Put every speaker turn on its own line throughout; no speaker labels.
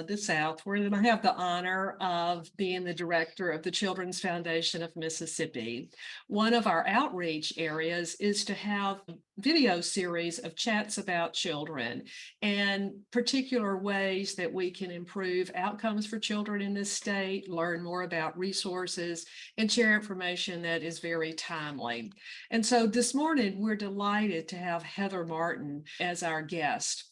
Linda Southworth, and I have the honor of being the director of the Children's Foundation of Mississippi. One of our outreach areas is to have a video series of chats about children and particular ways that we can improve outcomes for children in this state, learn more about resources, and share information that is very timely. And so this morning, we're delighted to have Heather Martin as our guest.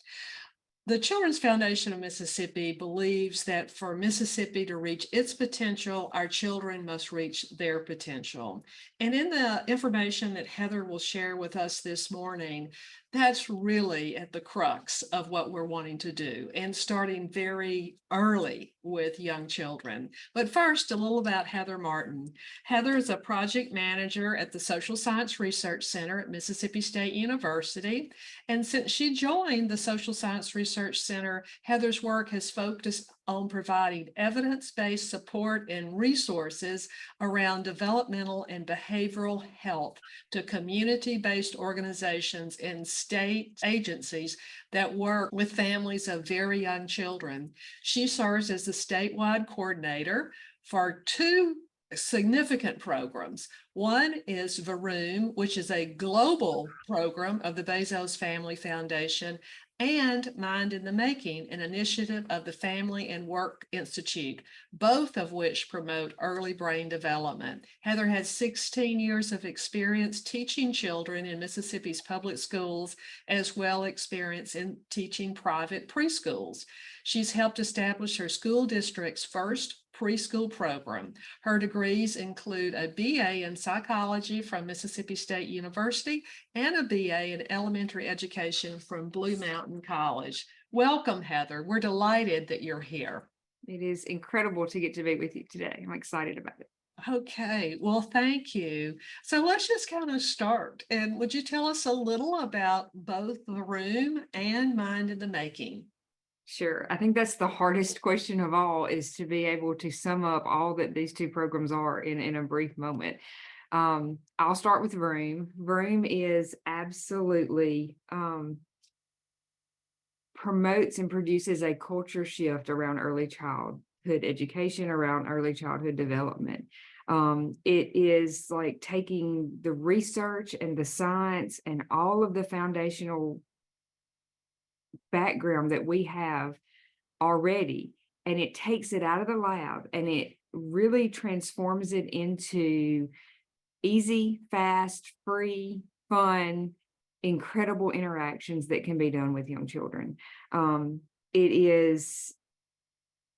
The Children's Foundation of Mississippi believes that for Mississippi to reach its potential, our children must reach their potential. And in the information that Heather will share with us this morning, that's really at the crux of what we're wanting to do, and starting very early with young children. But first, a little about Heather Martin. Heather is a project manager at the Social Science Research Center at Mississippi State University. And since she joined the Social Science Research Center, Heather's work has focused on providing evidence-based support and resources around developmental and behavioral health to community-based organizations and state agencies that work with families of very young children. She serves as the statewide coordinator for two significant programs. One is Vroom, which is a global program of the Bezos Family Foundation, and Mind in the Making, an initiative of the Family and Work Institute, both of which promote early brain development. Heather has 16 years of experience teaching children in Mississippi's public schools, as well as experience in teaching private preschools. She's helped establish her school district's first preschool program. Her degrees include a BA in psychology from Mississippi State University and a BA in elementary education from Blue Mountain College. Welcome, Heather. We're delighted that you're here.
It is incredible to get to be with you today. I'm excited about it.
Okay, well, thank you. So let's just kind of start. And would you tell us a little about both Vroom and Mind in the Making?
Sure. I think that's the hardest question of all, is to be able to sum up all that these two programs are in a brief moment. I'll start with Vroom. Vroom is absolutely promotes and produces a culture shift around early childhood education, around early childhood development. It is like taking the research and the science and all of the foundational background that we have already, and it takes it out of the lab and it really transforms it into easy, fast, free, fun, incredible interactions that can be done with young children. It is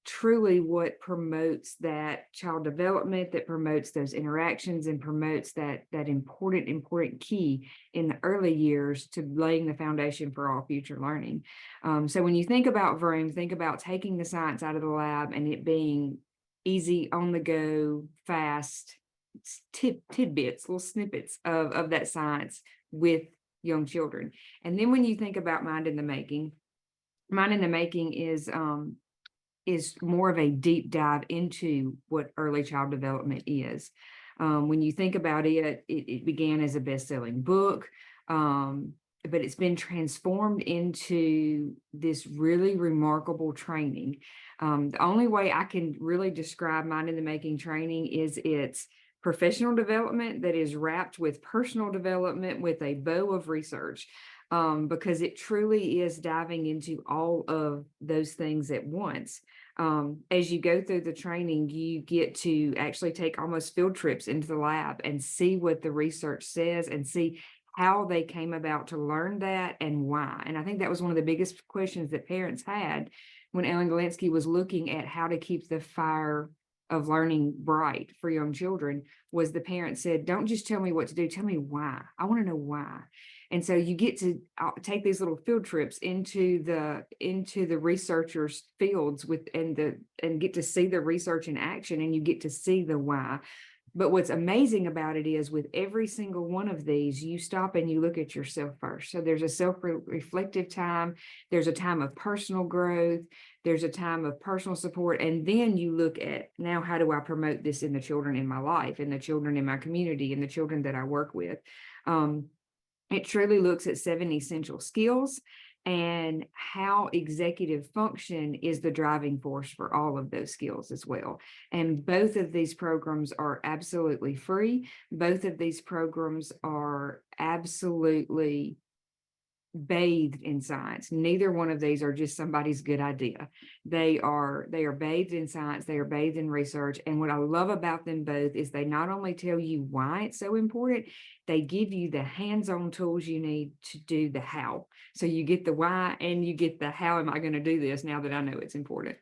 truly what promotes that child development, that promotes those interactions and promotes that important key in the early years to laying the foundation for all future learning. So when you think about Vroom, think about taking the science out of the lab and it being easy, on the go, fast, tidbits, little snippets of that science with young children. And then when you think about Mind in the Making is more of a deep dive into what early child development is. When you think about it, it began as a best-selling book, but it's been transformed into this really remarkable training. The only way I can really describe Mind in the Making training is it's professional development that is wrapped with personal development with a bow of research. Because it truly is diving into all of those things at once. As you go through the training, you get to actually take almost field trips into the lab and see what the research says and see how they came about to learn that and why. And I think that was one of the biggest questions that parents had when Ellen Galinsky was looking at how to keep the fire of learning bright for young children, was the parents said, don't just tell me what to do, tell me why. I want to know why. And so you get to take these little field trips into the researchers' fields and get to see the research in action, and you get to see the why. But what's amazing about it is with every single one of these, you stop and you look at yourself first. So there's a self-reflective time, there's a time of personal growth, there's a time of personal support, and then you look at, now how do I promote this in the children in my life, and the children in my community, and the children that I work with. It truly looks at 7 essential skills and how executive function is the driving force for all of those skills as well. And both of these programs are absolutely free. Both of these programs are absolutely bathed in science. Neither one of these are just somebody's good idea. They are bathed in science, they are bathed in research. And what I love about them both is they not only tell you why it's so important, they give you the hands-on tools you need to do the how. So you get the why and you get the how am I going to do this now that I know it's important.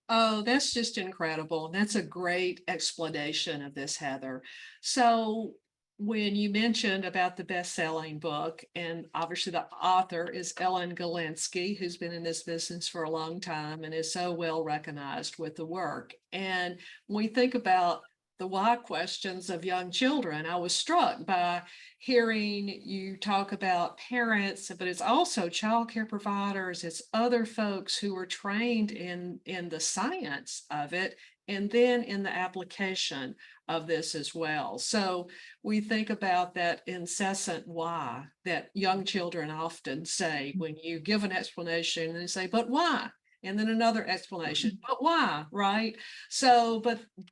Oh, that's just incredible. That's a great explanation of this, Heather. So when you mentioned about the best-selling book, and obviously the author is Ellen Galinsky, who's been in this business for a long time and is so well recognized with the work. And when we think about the why questions of young children, I was struck by hearing you talk about parents, but it's also childcare providers, it's other folks who are trained in the science of it, and then in the application of this as well. So we think about that incessant why that young children often say when you give an explanation and they say, but why? And then another explanation, but why, right? So,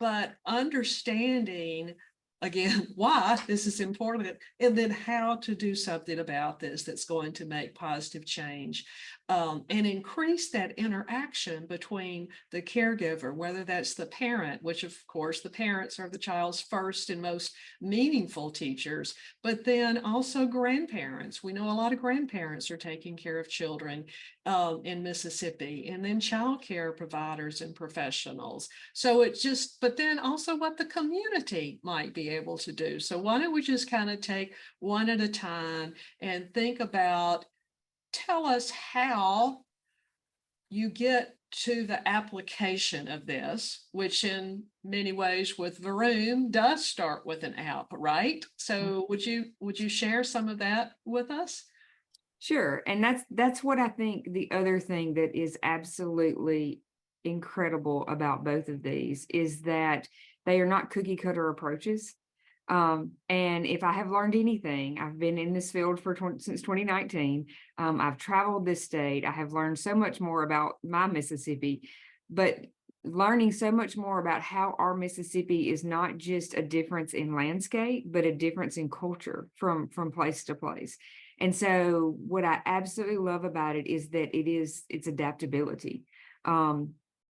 but understanding again, why this is important, and then how to do something about this that's going to make positive change, and increase that interaction between the caregiver, whether that's the parent, which of course the parents are the child's first and most meaningful teachers, but then also grandparents. We know a lot of grandparents are taking care of children in Mississippi, and then child care providers and professionals. So it just, but then also what the community might be able to do. So why don't we just kind of take one at a time and think about, tell us how you get to the application of this, which in many ways with Vroom does start with an app, right? So would you share some of that with us?
Sure. And that's what I think the other thing that is absolutely incredible about both of these is that they are not cookie cutter approaches. And if I have learned anything, I've been in this field since 2019. I've traveled this state. I have learned so much more about my Mississippi, but learning so much more about how our Mississippi is not just a difference in landscape, but a difference in culture from place to place. And so what I absolutely love about it is that it's adaptability.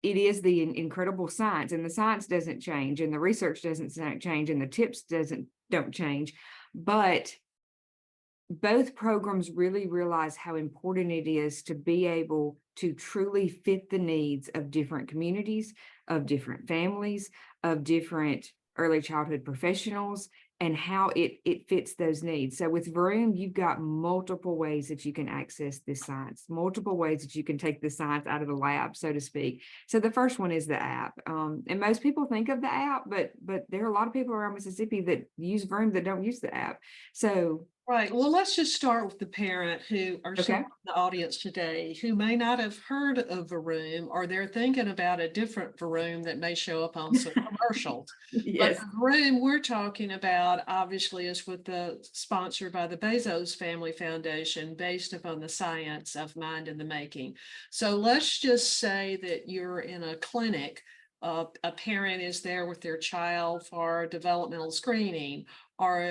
It is the incredible science, and the science doesn't change, and the research doesn't change, and the tips don't change, but both programs really realize how important it is to be able to truly fit the needs of different communities, of different families, of different early childhood professionals, and how it fits those needs. So with Vroom, you've got multiple ways that you can access this science, multiple ways that you can take the science out of the lab, so to speak. So the first one is the app. And most people think of the app, but there are a lot of people around Mississippi that use Vroom that don't use the app. So
Right. Well, let's just start with the parent who are
okay.
in the audience today who may not have heard of Vroom, or they're thinking about a different Vroom that may show up on some commercials. But
Yes.
the Vroom we're talking about obviously is with sponsored by the Bezos Family Foundation, based upon the science of mind in the making. So let's just say that you're in a clinic. A parent is there with their child for developmental screening, or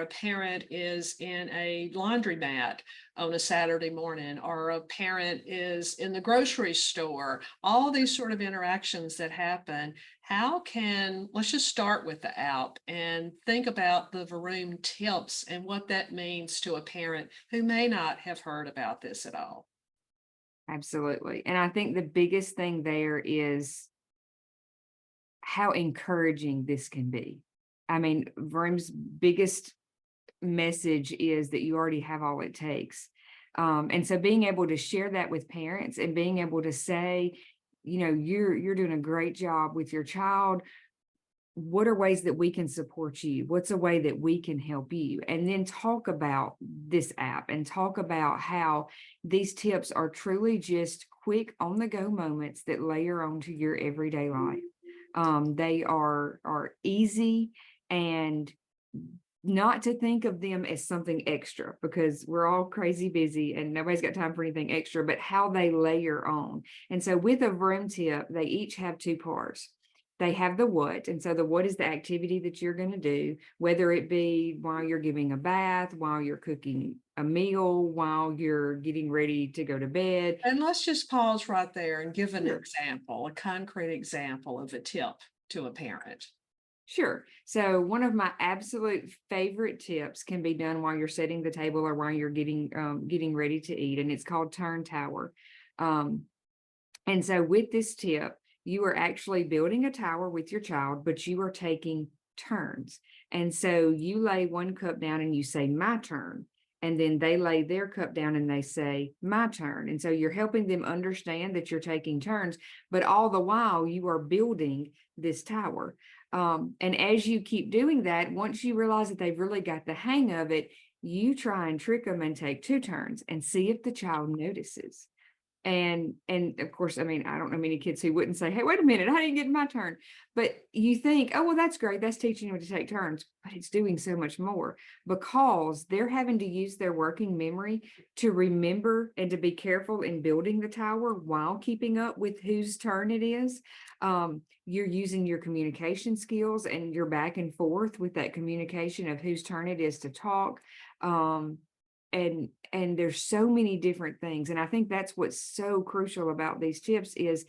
a parent is in a laundromat on a Saturday morning, or a parent is in the grocery store, all these sort of interactions that happen. Let's just start with the app and think about the Vroom tips and what that means to a parent who may not have heard about this at all.
Absolutely. And I think the biggest thing there is how encouraging this can be. I mean, Vroom's biggest message is that you already have all it takes. And so being able to share that with parents and being able to say, you know, you're doing a great job with your child. What are ways that we can support you? What's a way that we can help you? And then talk about this app and talk about how these tips are truly just quick on the go moments that layer onto your everyday life. They are easy and not to think of them as something extra, because we're all crazy busy and nobody's got time for anything extra, but how they layer on. And so with a Vroom tip, they each have two parts. They have the what. And so the what is the activity that you're going to do, whether it be while you're giving a bath, while you're cooking a meal, while you're getting ready to go to bed.
And let's just pause right there and give an
Sure.
example, a concrete example of a tip to a parent.
Sure. So one of my absolute favorite tips can be done while you're setting the table or while you're getting ready to eat, and it's called turn tower. Um, and so with this tip, you are actually building a tower with your child, but you are taking turns. And so you lay one cup down and you say, my turn. And then they lay their cup down and they say, my turn. And so you're helping them understand that you're taking turns, but all the while you are building this tower. And as you keep doing that, once you realize that they've really got the hang of it, you try and trick them and take two turns and see if the child notices. And of course, I mean, I don't know many kids who wouldn't say, hey, wait a minute, I didn't get my turn. But you think, oh, well, that's great. That's teaching them to take turns, but it's doing so much more because they're having to use their working memory to remember and to be careful in building the tower while keeping up with whose turn it is. You're using your communication skills and you're back and forth with that communication of whose turn it is to talk. And there's so many different things. And I think that's what's so crucial about these tips is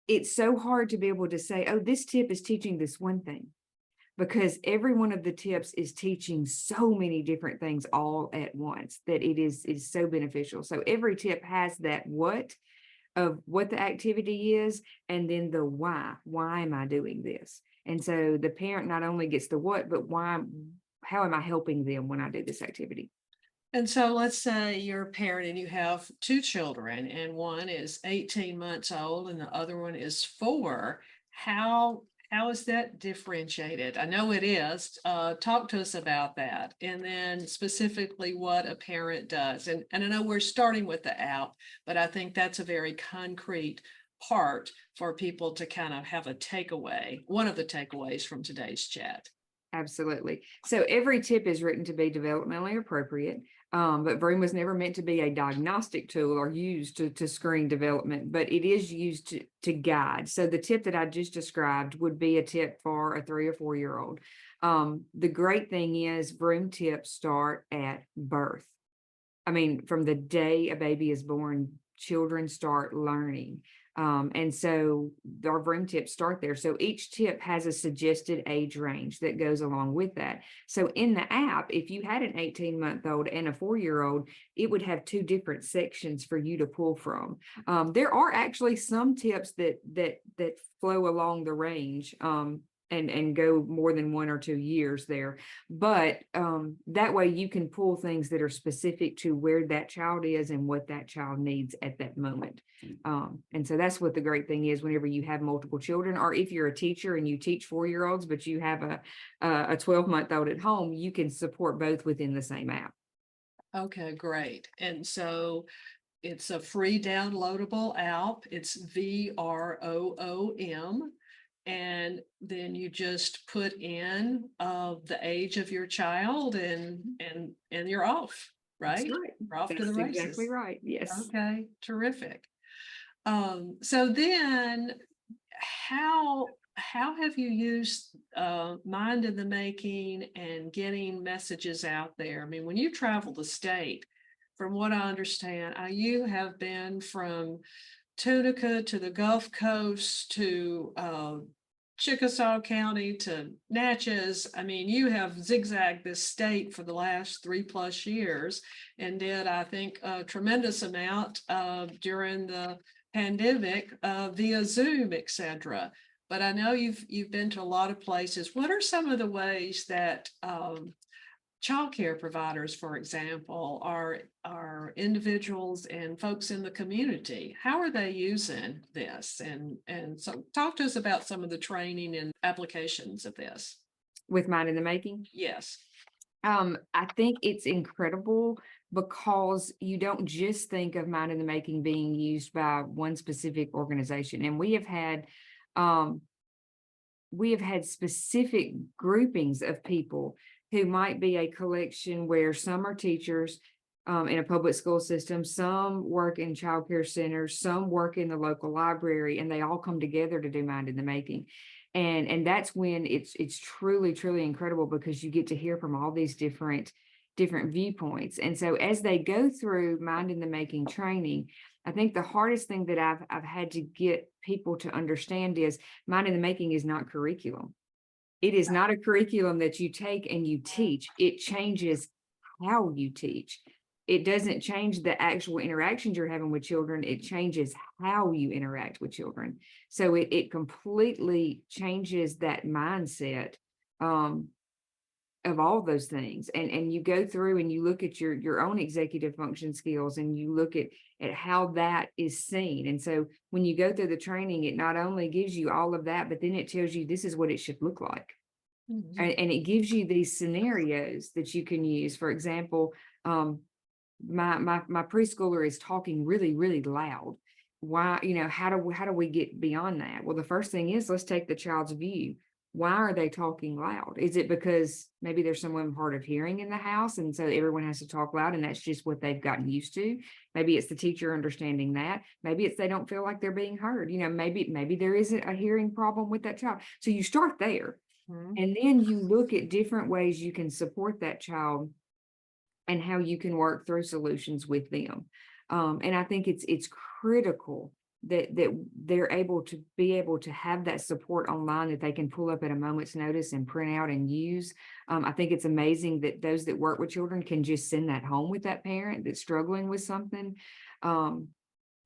it's so hard to be able to say, oh, this tip is teaching this one thing, because every one of the tips is teaching so many different things all at once that it is so beneficial. So every tip has that what of what the activity is, and then the why. Why am I doing this? And so the parent not only gets the what, but why, how am I helping them when I do this activity?
And so let's say you're a parent and you have two children, and one is 18 months old and the other one is 4. How is that differentiated? I know it is. Talk to us about that. And then specifically what a parent does. And I know we're starting with the app, but I think that's a very concrete part for people to kind of have a takeaway, one of the takeaways from today's chat.
Absolutely. So every tip is written to be developmentally appropriate, but Vroom was never meant to be a diagnostic tool or used to screen development, but it is used to guide. So the tip that I just described would be a tip for a 3 or 4-year-old. The great thing is Vroom tips start at birth. I mean, from the day a baby is born, children start learning. And so our Vroom tips start there. So each tip has a suggested age range that goes along with that. So in the app, if you had an 18-month-old and a 4-year-old, it would have 2 different sections for you to pull from. There are actually some tips that flow along the range. And go more than 1 or 2 years there. But that way you can pull things that are specific to where that child is and what that child needs at that moment. And so that's what the great thing is whenever you have multiple children, or if you're a teacher and you teach 4-year-olds, but you have a 12-month-old at home, you can support both within the same app.
Okay, great. And so it's a free downloadable app. It's VROOM. And then you just put in the age of your child and you're off, right?
That's right.
You're off to the
That's
races.
exactly right. Yes.
Okay, terrific. So then how have you used Mind in the Making and getting messages out there? I mean, when you travel the state, from what I understand, you have been from Tunica to the Gulf Coast to Chickasaw County to Natchez. I mean, you have zigzagged this state for the last 3+ years and did, I think, a tremendous amount during the pandemic via Zoom, etc. But I know you've been to a lot of places. What are some of the ways that childcare providers, for example, are individuals and folks in the community? How are they using this? And so talk to us about some of the training and applications of this.
With Mind in the Making?
Yes.
I think it's incredible because you don't just think of Mind in the Making being used by one specific organization. And we have had specific groupings of people who might be a collection where some are teachers in a public school system, some work in childcare centers, some work in the local library, and they all come together to do Mind in the Making. And that's when it's truly incredible, because you get to hear from all these different viewpoints. And so as they go through Mind in the Making training, I think the hardest thing that I've had to get people to understand is Mind in the Making is not curriculum. It is not a curriculum that you take and you teach. It changes how you teach. It doesn't change the actual interactions you're having with children. It changes how you interact with children. So it completely changes that mindset of all those things. And you go through and you look at your own executive function skills, and you look at how that is seen. And so when you go through the training, it not only gives you all of that, but then it tells you this is what it should look like.
Mhm.
And it gives you these scenarios that you can use. For example, my preschooler is talking really loud. Why, how do we get beyond that? Well, the first thing is, let's take the child's view. Why are they talking loud? Is it because maybe there's someone hard of hearing in the house, and so everyone has to talk loud, and that's just what they've gotten used to? Maybe it's the teacher understanding that. Maybe it's they don't feel like they're being heard. Maybe there isn't a hearing problem with that child. So you start there,
Mhm.
and then you look at different ways you can support that child and how you can work through solutions with them. And I think it's critical that they're able to have that support online that they can pull up at a moment's notice and print out and use. I think it's amazing that those that work with children can just send that home with that parent that's struggling with something.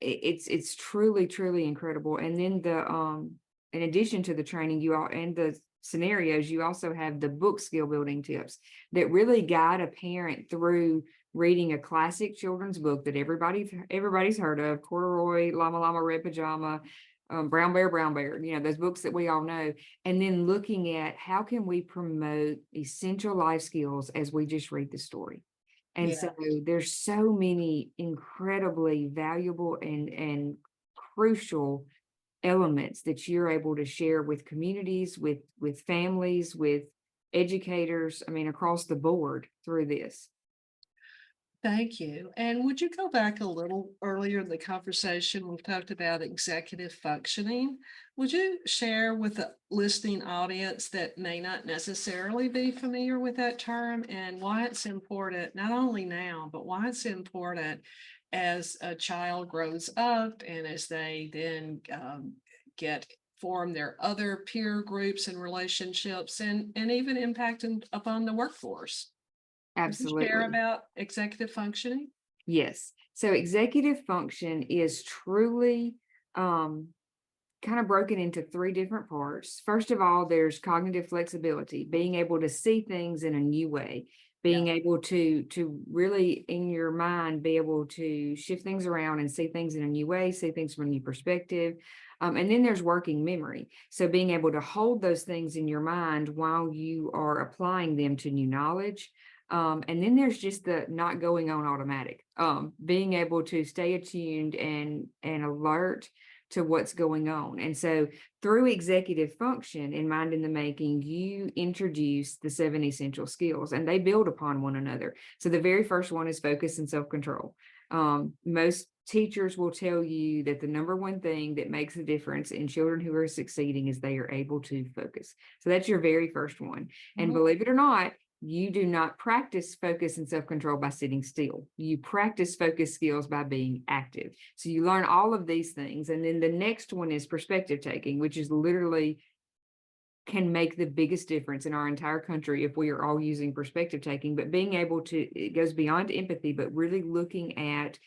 It's truly incredible. And then in addition to the training, you all and the scenarios, you also have the book skill building tips that really guide a parent through reading a classic children's book that everybody's heard of: Corduroy, Llama Llama, Red Pajama, Brown Bear, those books that we all know. And then looking at how can we promote essential life skills as we just read the story. And
Yeah.
so there's so many incredibly valuable and crucial elements that you're able to share with communities, with families, with educators, across the board through this.
Thank you. And would you go back a little earlier in the conversation? We talked about executive functioning. Would you share with the listening audience that may not necessarily be familiar with that term, and why it's important, not only now, but why it's important as a child grows up and as they then get form their other peer groups and relationships, and even impacting upon the workforce? Would you share
Absolutely.
about executive functioning?
Yes. So executive function is truly kind of broken into three different parts. First of all, there's cognitive flexibility, being able to see things in a new way,
Yeah.
being able to really in your mind be able to shift things around and see things in a new way, see things from a new perspective. And then there's working memory. So being able to hold those things in your mind while you are applying them to new knowledge. And then there's just the not going on automatic, being able to stay attuned and alert to what's going on. And so through executive function in Mind in the Making, you introduce the 7 essential skills, and they build upon one another. So the very first one is focus and self-control. Most teachers will tell you that the number one thing that makes a difference in children who are succeeding is they are able to focus. So that's your very first one. And
Mhm.
believe it or not, you do not practice focus and self-control by sitting still. You practice focus skills by being active. So you learn all of these things. And then the next one is perspective taking, which is literally can make the biggest difference in our entire country if we are all using perspective taking. But being able to, it goes beyond empathy, but really looking at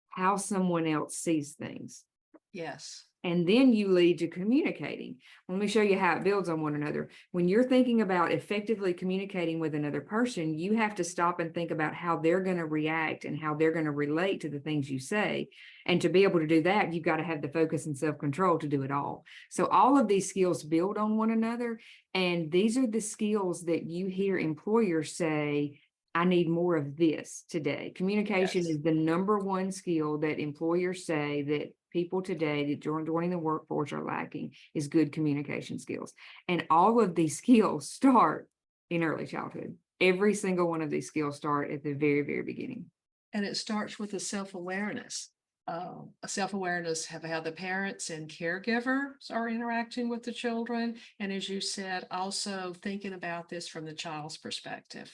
how someone else sees things.
Yes.
And then you lead to communicating. Let me show you how it builds on one another. When you're thinking about effectively communicating with another person, you have to stop and think about how they're going to react and how they're going to relate to the things you say. And to be able to do that, you've got to have the focus and self-control to do it all. So all of these skills build on one another. And these are the skills that you hear employers say, I need more of this today. Communication
Yes.
is the number one skill that employers say that people today that joining the workforce are lacking is good communication skills. And all of these skills start in early childhood. every single one of these skills start at the very, very beginning.
And it starts with a self-awareness. A self-awareness of how the parents and caregivers are interacting with the children. And as you said, also thinking about this from the child's perspective.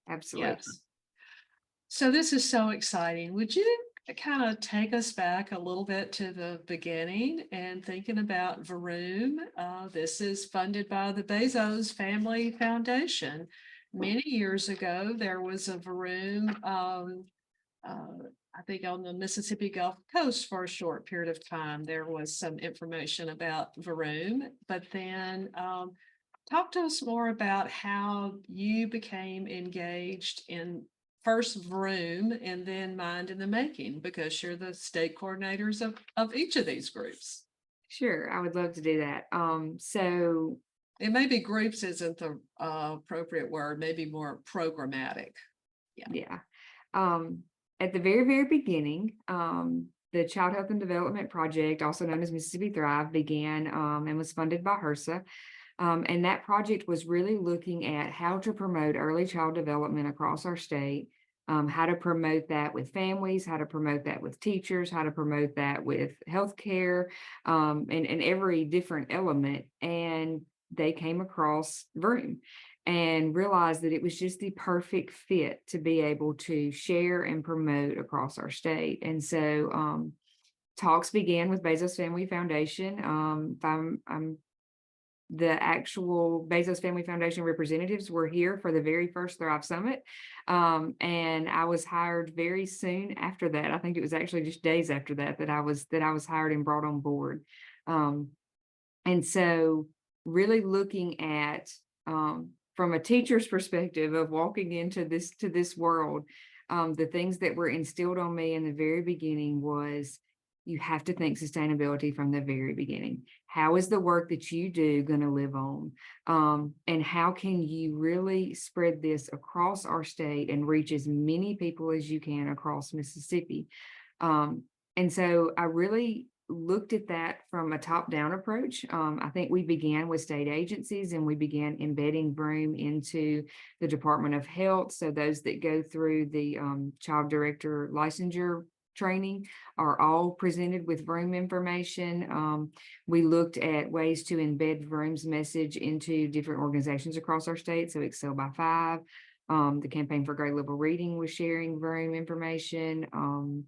Absolutely.
Yes. So this is so exciting. Would you kind of take us back a little bit to the beginning and thinking about Vroom? This is funded by the Bezos Family Foundation. Many years ago, there was a Vroom, I think on the Mississippi Gulf Coast for a short period of time. There was some information about Vroom, but then talk to us more about how you became engaged in first Vroom and then Mind in the Making, because you're the state coordinators of each of these groups.
Sure, I would love to do that. So
It may be groups isn't the appropriate word, maybe more programmatic.
yeah, at the very, very beginning, the Child Health and Development Project, also known as Mississippi Thrive, began and was funded by HRSA. And that project was really looking at how to promote early child development across our state, how to promote that with families, how to promote that with teachers, how to promote that with healthcare, and every different element. And they came across Vroom and realized that it was just the perfect fit to be able to share and promote across our state. And so talks began with Bezos Family Foundation. I'm the actual Bezos Family Foundation representatives were here for the very first Thrive Summit. And I was hired very soon after that. I think it was actually just days after that that I was hired and brought on board. And so really looking at from a teacher's perspective of walking into this world, the things that were instilled on me in the very beginning was you have to think sustainability from the very beginning. How is the work that you do going to live on? And how can you really spread this across our state and reach as many people as you can across Mississippi? And so I really looked at that from a top-down approach. I think we began with state agencies and we began embedding Vroom into the Department of Health. So those that go through the child director licensure training are all presented with Vroom information. We looked at ways to embed Vroom's message into different organizations across our state. So Excel by 5, the Campaign for Grade Level Reading was sharing Vroom information.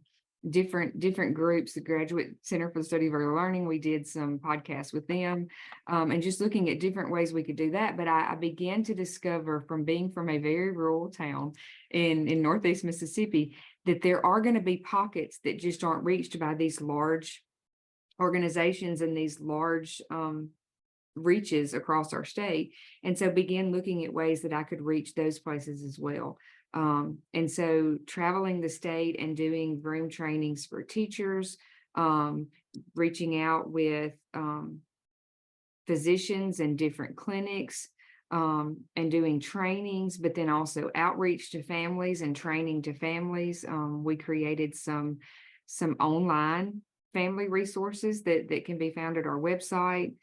Different groups, the Graduate Center for the Study of Early Learning, we did some podcasts with them, and just looking at different ways we could do that. But I began to discover from being from a very rural town in Northeast Mississippi that there are going to be pockets that just aren't reached by these large organizations and these large reaches across our state. And so began looking at ways that I could reach those places as well. And so traveling the state and doing Vroom trainings for teachers, reaching out with physicians and different clinics, and doing trainings, but then also outreach to families and training to families. We created some online family resources that can be found at our website.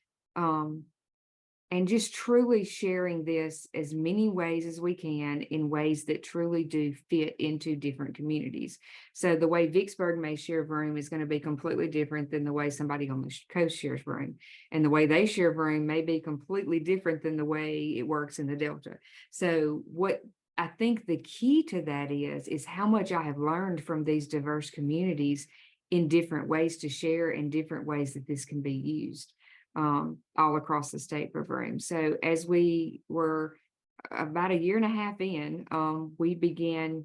And just truly sharing this as many ways as we can in ways that truly do fit into different communities. So the way Vicksburg may share Vroom is going to be completely different than the way somebody on the coast shares Vroom. And the way they share Vroom may be completely different than the way it works in the Delta. So what I think the key to that is how much I have learned from these diverse communities in different ways to share and different ways that this can be used. All across the state for Vroom. So as we were about a year and a half in, we began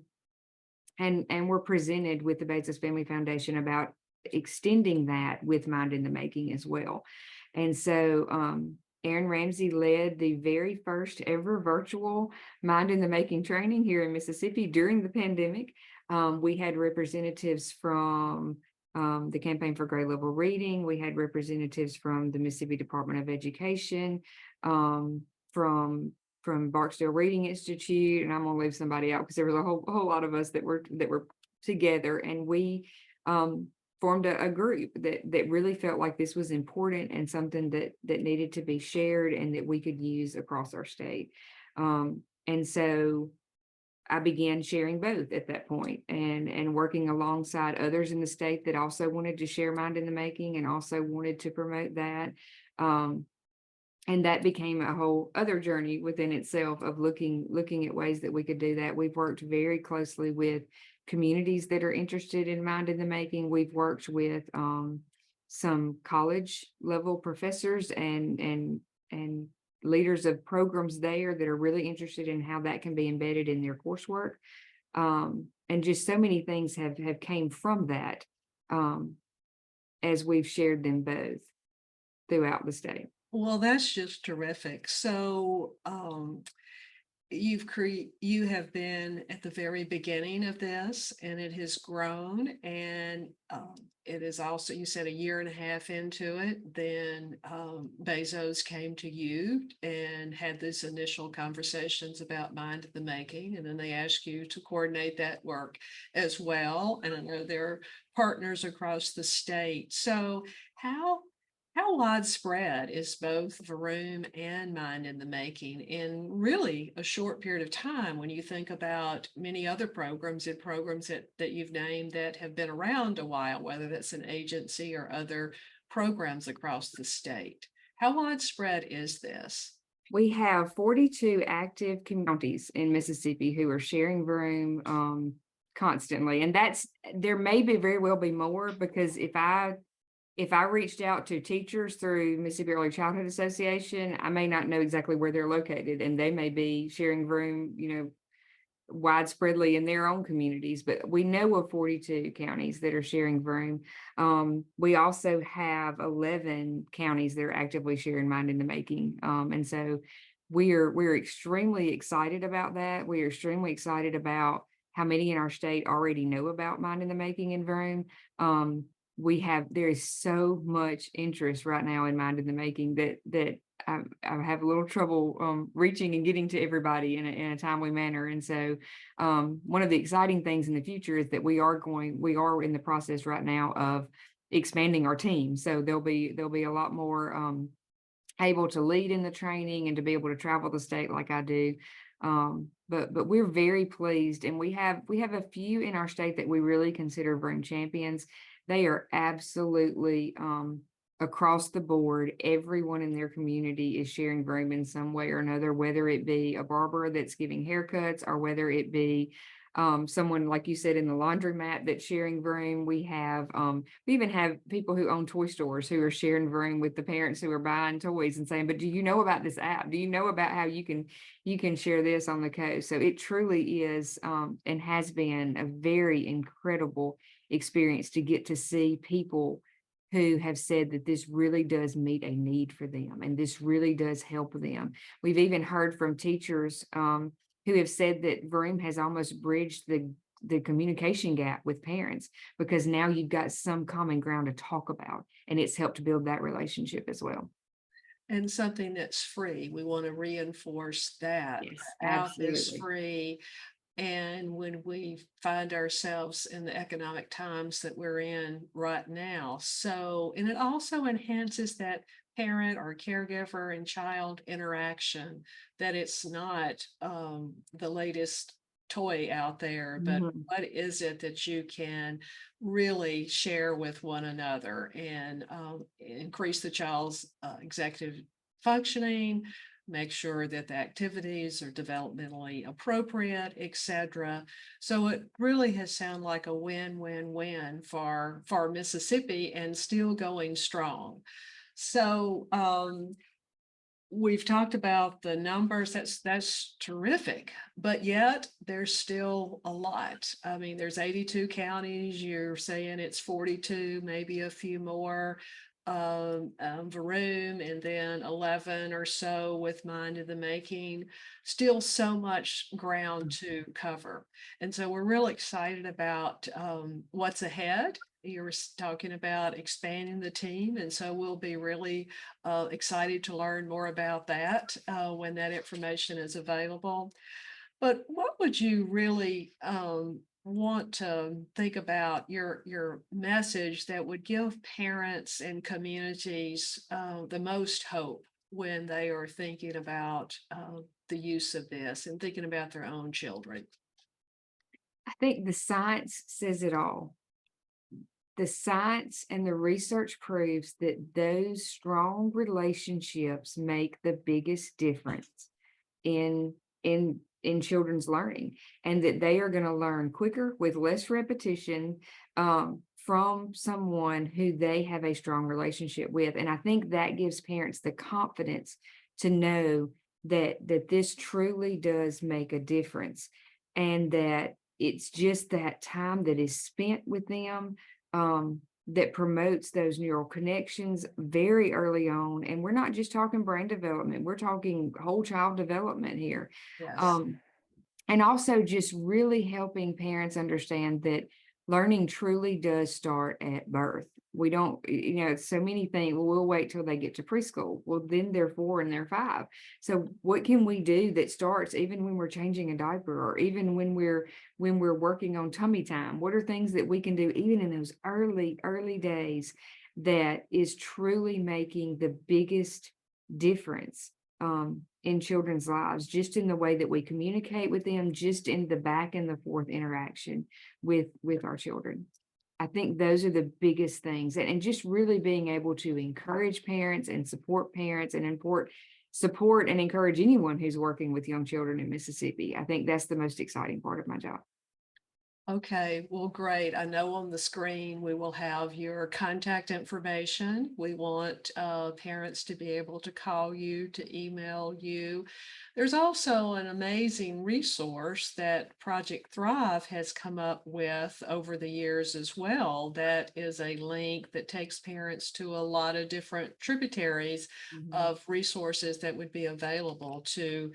and were presented with the Bezos Family Foundation about extending that with Mind in the Making as well. And so Aaron Ramsey led the very first ever virtual Mind in the Making training here in Mississippi during the pandemic. We had representatives from the Campaign for Grade Level Reading. We had representatives from the Mississippi Department of Education, from Barksdale Reading Institute, and I'm gonna leave somebody out because there was a whole lot of us that were together, and we formed a group that really felt like this was important and something that needed to be shared and that we could use across our state. And so I began sharing both at that point, and working alongside others in the state that also wanted to share Mind in the Making and also wanted to promote that. Um, and that became a whole other journey within itself of looking at ways that we could do that. We've worked very closely with communities that are interested in Mind in the Making. We've worked with some college level professors and leaders of programs there that are really interested in how that can be embedded in their coursework. And just so many things have came from that, um, as we've shared them both throughout the state.
Well, that's just terrific. So, you have been at the very beginning of this, and it has grown, and it is also, you said, a year and a half into it, then Bezos came to you and had these initial conversations about Mind in the Making, and then they asked you to coordinate that work as well. And I know there are partners across the state. So how widespread is both Vroom and Mind in the Making in really a short period of time when you think about many other programs and programs that you've named that have been around a while, whether that's an agency or other programs across the state? How widespread is this?
We have 42 active counties in Mississippi who are sharing Vroom constantly. And there may be very well be more, because if I reached out to teachers through Mississippi Early Childhood Association, I may not know exactly where they're located, and they may be sharing Vroom, widespreadly in their own communities. But we know of 42 counties that are sharing Vroom. We also have 11 counties that are actively sharing Mind in the Making. And so we're extremely excited about that. We are extremely excited about how many in our state already know about Mind in the Making and Vroom. There is so much interest right now in Mind in the Making that I have a little trouble reaching and getting to everybody in a timely manner. And so one of the exciting things in the future is that we are in the process right now of expanding our team. So there'll be a lot more able to lead in the training and to be able to travel the state like I do. But we're very pleased, and we have a few in our state that we really consider Vroom champions. They are absolutely across the board. Everyone in their community is sharing Vroom in some way or another, whether it be a barber that's giving haircuts or whether it be someone, like you said, in the laundromat that's sharing Vroom. We even have people who own toy stores who are sharing Vroom with the parents who are buying toys and saying, but do you know about this app? Do you know about how you can share this on the coast? So it truly is and has been a very incredible experience to get to see people who have said that this really does meet a need for them and this really does help them. We've even heard from teachers who have said that Vroom has almost bridged the communication gap with parents, because now you've got some common ground to talk about, and it's helped build that relationship as well.
And something that's free. We want to reinforce that.
Yes,
The app is
absolutely.
free. And when we find ourselves in the economic times that we're in right now. So, and it also enhances that parent or caregiver and child interaction, that it's not the latest toy out there, but
Mhm.
what is it that you can really share with one another and increase the child's executive functioning, make sure that the activities are developmentally appropriate, etc. So it really has sounded like a win-win-win for Mississippi, and still going strong. So we've talked about the numbers. That's terrific, but yet there's still a lot. I mean, there's 82 counties. You're saying it's 42, maybe a few more. Vroom, and then 11 or so with Mind in the Making. Still so much ground to cover, and so we're real excited about what's ahead. You were talking about expanding the team, and so we'll be really excited to learn more about that when that information is available. But what would you really want to think about your message that would give parents and communities the most hope when they are thinking about the use of this and thinking about their own children?
I think the science says it all. The science and the research proves that those strong relationships make the biggest difference in children's learning, and that they are going to learn quicker with less repetition from someone who they have a strong relationship with. And I think that gives parents the confidence to know that this truly does make a difference, and that it's just that time that is spent with them that promotes those neural connections very early on. And we're not just talking brain development, we're talking whole child development here.
Yes.
And also just really helping parents understand that learning truly does start at birth. We don't, so many think, well, we'll wait till they get to preschool. Well, then they're 4 and they're 5. So what can we do that starts even when we're changing a diaper, or even when we're working on tummy time? What are things that we can do even in those early days that is truly making the biggest difference in children's lives, just in the way that we communicate with them, just in the back and the forth interaction with our children? I think those are the biggest things, and just really being able to encourage parents and support parents, and support and encourage anyone who's working with young children in Mississippi. I think that's the most exciting part of my job.
Okay, well, great. I know on the screen we will have your contact information. We want parents to be able to call you, to email you. There's also an amazing resource that Project Thrive has come up with over the years as well. That is a link that takes parents to a lot of different tributaries of resources that would be available to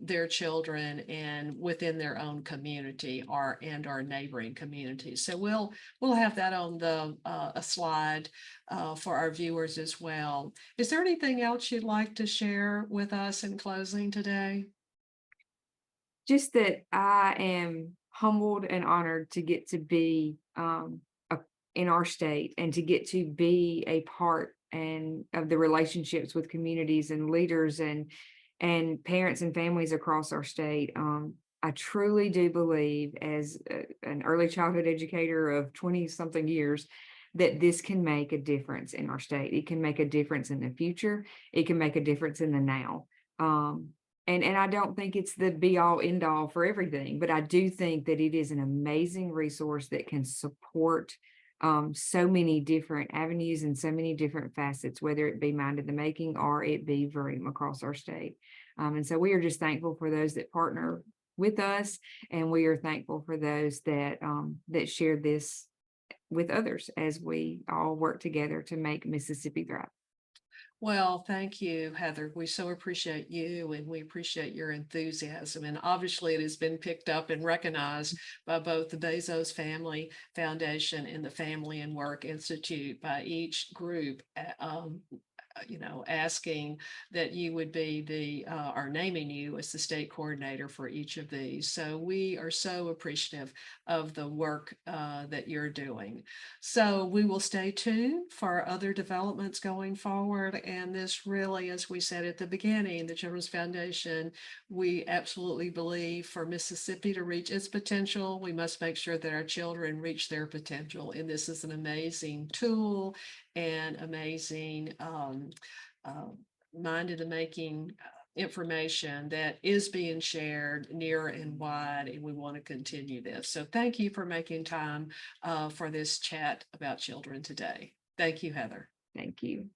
their children and within their own community and our neighboring communities. So we'll have that on the a slide for our viewers as well. Is there anything else you'd like to share with us in closing today?
Just that I am humbled and honored to get to be in our state, and to get to be a part and of the relationships with communities and leaders and parents and families across our state. I truly do believe, as an early childhood educator of 20 something years, that this can make a difference in our state. It can make a difference in the future. It can make a difference in the now. And I don't think it's the be all end all for everything, but I do think that it is an amazing resource that can support so many different avenues and so many different facets, whether it be Mind in the Making or it be Vroom across our state. And so we are just thankful for those that partner with us, and we are thankful for those that share this with others as we all work together to make Mississippi thrive.
Well, thank you, Heather. We so appreciate you, and we appreciate your enthusiasm. And obviously, it has been picked up and recognized by both the Bezos Family Foundation and the Family and Work Institute, by each group asking that you would be or naming you as the state coordinator for each of these. So we are so appreciative of the work that you're doing. So we will stay tuned for other developments going forward. And this really, as we said at the beginning, the Children's Foundation, we absolutely believe for Mississippi to reach its potential, we must make sure that our children reach their potential. And this is an amazing tool and amazing Mind in the Making information that is being shared near and wide, and we want to continue this. So thank you for making time for this chat about children today. Thank you, Heather.
Thank you.